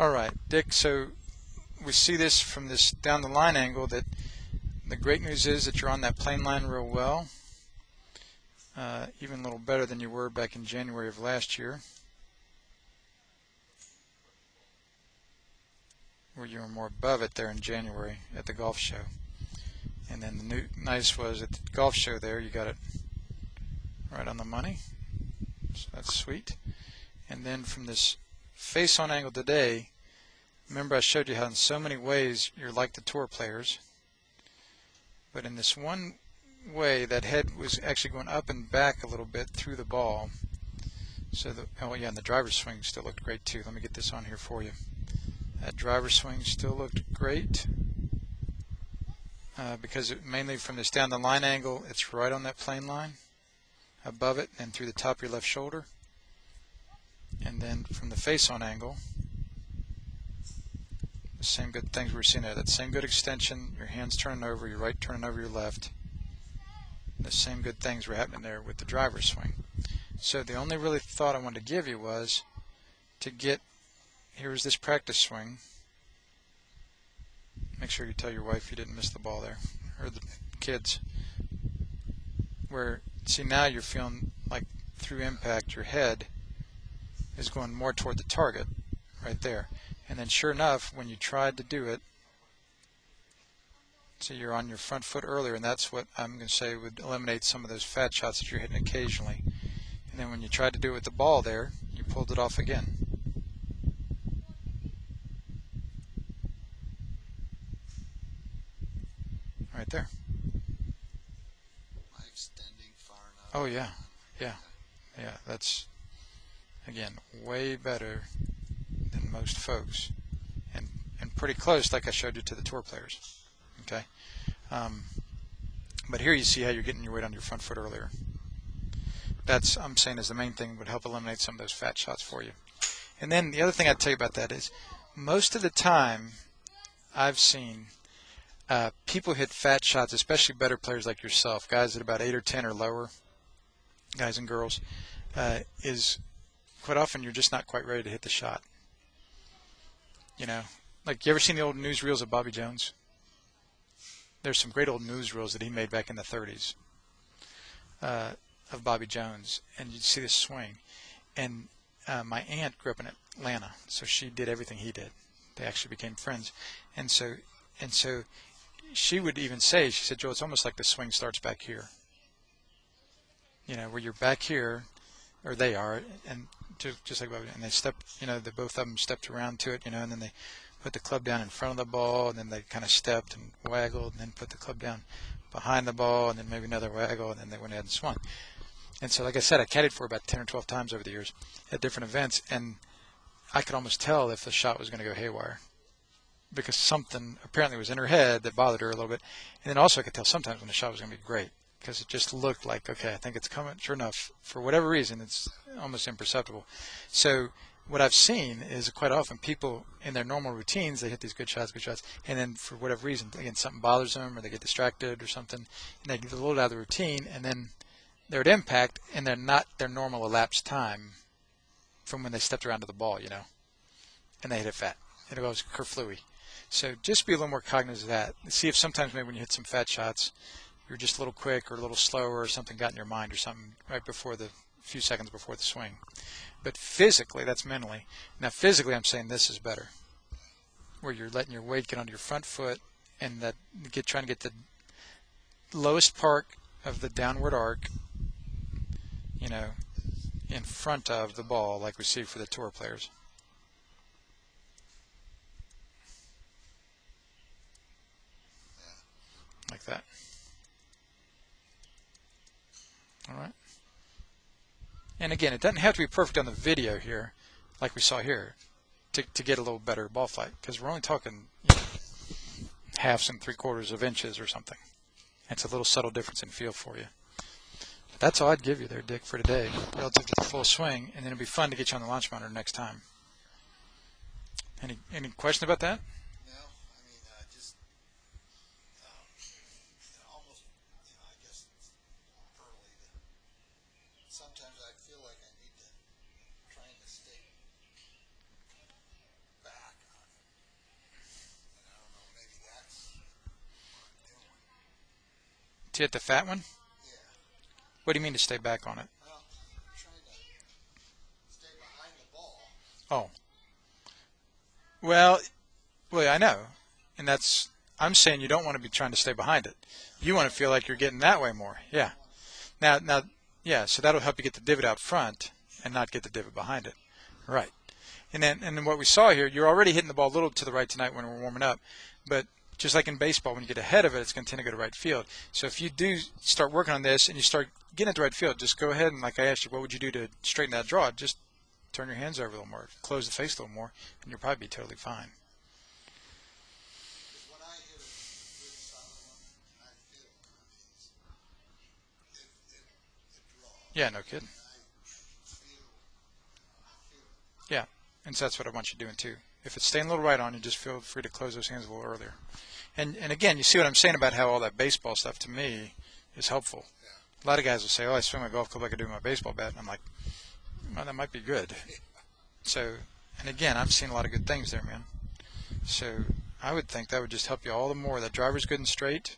All right, Dick, so we see this from this down the line angle that the great news is that you're on that plane line real well, even a little better than you were back in January of last year, where you were more above it there in January at the golf show. And then the nice was at the golf show there, you got it right on the money, so that's sweet. And then from this face-on angle today, remember I showed you how in so many ways you're like the tour players, but in this one way that head was actually going up and back a little bit through the ball. So oh yeah, and the driver's swing still looked great too. Let me get this on here for you. That driver's swing still looked great because mainly from this down the line angle, it's right on that plane line above it and through the top of your left shoulder. And then from the face-on angle, the same good things we're seeing there. That same good extension, your hands turning over, your right turning over your left. The same good things were happening there with the driver's swing. So the only really thought I wanted to give you was to get, here's this practice swing. Make sure you tell your wife you didn't miss the ball there, or the kids. Where, see, now you're feeling like through impact your head is going more toward the target right there. And then sure enough, when you tried to do it, so you're on your front foot earlier, and that's what I'm going to say would eliminate some of those fat shots that you're hitting occasionally. And then when you tried to do it with the ball there, you pulled it off again. Right there. Am I extending far enough? Oh yeah, yeah, yeah. That's again way better than most folks, and pretty close, like I showed you, to the tour players. Okay, but here you see how you're getting your weight on your front foot earlier. That's, I'm saying, is the main thing, would help eliminate some of those fat shots for you. And then the other thing I'd tell you about that is most of the time I've seen people hit fat shots, especially better players like yourself, guys at about 8 or 10 or lower, guys and girls, is quite often you're just not quite ready to hit the shot. You know, like, you ever seen the old newsreels of Bobby Jones? There's some great old newsreels that he made back in the 30s of Bobby Jones, and you'd see this swing. And my aunt grew up in Atlanta, so she did everything he did. They actually became friends, and so she would even say, she said, Joe, it's almost like the swing starts back here. You know, where you're back here, or they are, and just like Bobby, and they stepped, you know, the both of them stepped around to it, you know, and then they put the club down in front of the ball, and then they kind of stepped and waggled, and then put the club down behind the ball, and then maybe another waggle, and then they went ahead and swung. And so, like I said, I caddied for about 10 or 12 times over the years at different events, and I could almost tell if the shot was going to go haywire, because something apparently was in her head that bothered her a little bit. And then also I could tell sometimes when the shot was going to be great, because it just looked like, okay, I think it's coming. Sure enough, for whatever reason, it's almost imperceptible. So what I've seen is quite often people in their normal routines, they hit these good shots, and then for whatever reason, again, something bothers them, or they get distracted or something, and they get a little out of the routine, and then they're at impact, and they're not their normal elapsed time from when they stepped around to the ball, you know, and they hit it fat. It goes kerflooey. So just be a little more cognizant of that. See if sometimes maybe when you hit some fat shots, you're just a little quick or a little slower, or something got in your mind or something right before the few seconds before the swing. But physically, that's mentally. Now physically, I'm saying this is better, where you're letting your weight get onto your front foot, and that trying to get the lowest part of the downward arc, you know, in front of the ball, like we see for the tour players. Like that. All right. And again, it doesn't have to be perfect on the video here, like we saw here, to get a little better ball flight, because we're only talking, you know, halves and 3/4 of inches or something. It's a little subtle difference in feel for you. But that's all I'd give you there, Dick, for today, relative to the full swing, and then it'll be fun to get you on the launch monitor next time. Any question about that? No, I mean, just almost, you know, I guess it's early. Sometimes I feel like I need to try to stay back To hit the fat one? Yeah. What do you mean to stay back on it? Well, I'm trying to stay behind the ball. Oh. Well, I know. And I'm saying you don't want to be trying to stay behind it. You want to feel like you're getting that way more. Yeah. Now, yeah, so that'll help you get the divot out front and not get the divot behind it. Right. And then what we saw here, you're already hitting the ball a little to the right tonight when we're warming up, but just like in baseball, when you get ahead of it, it's going to tend to go to right field. So if you do start working on this and you start getting it to right field, just go ahead and, like I asked you, what would you do to straighten that draw? Just turn your hands over a little more, close the face a little more, and you'll probably be totally fine. Because when I hit a good solid one, and I feel it draws. Yeah, no kidding. I feel it. Yeah, and so that's what I want you doing too. If it's staying a little right on you, just feel free to close those hands a little earlier. And again, you see what I'm saying about how all that baseball stuff to me is helpful. Yeah. A lot of guys will say, "Oh, I swing my golf club like I do my baseball bat," and I'm like, "Well, that might be good." So, and again, I'm seeing a lot of good things there, man. So I would think that would just help you all the more. That driver's good and straight.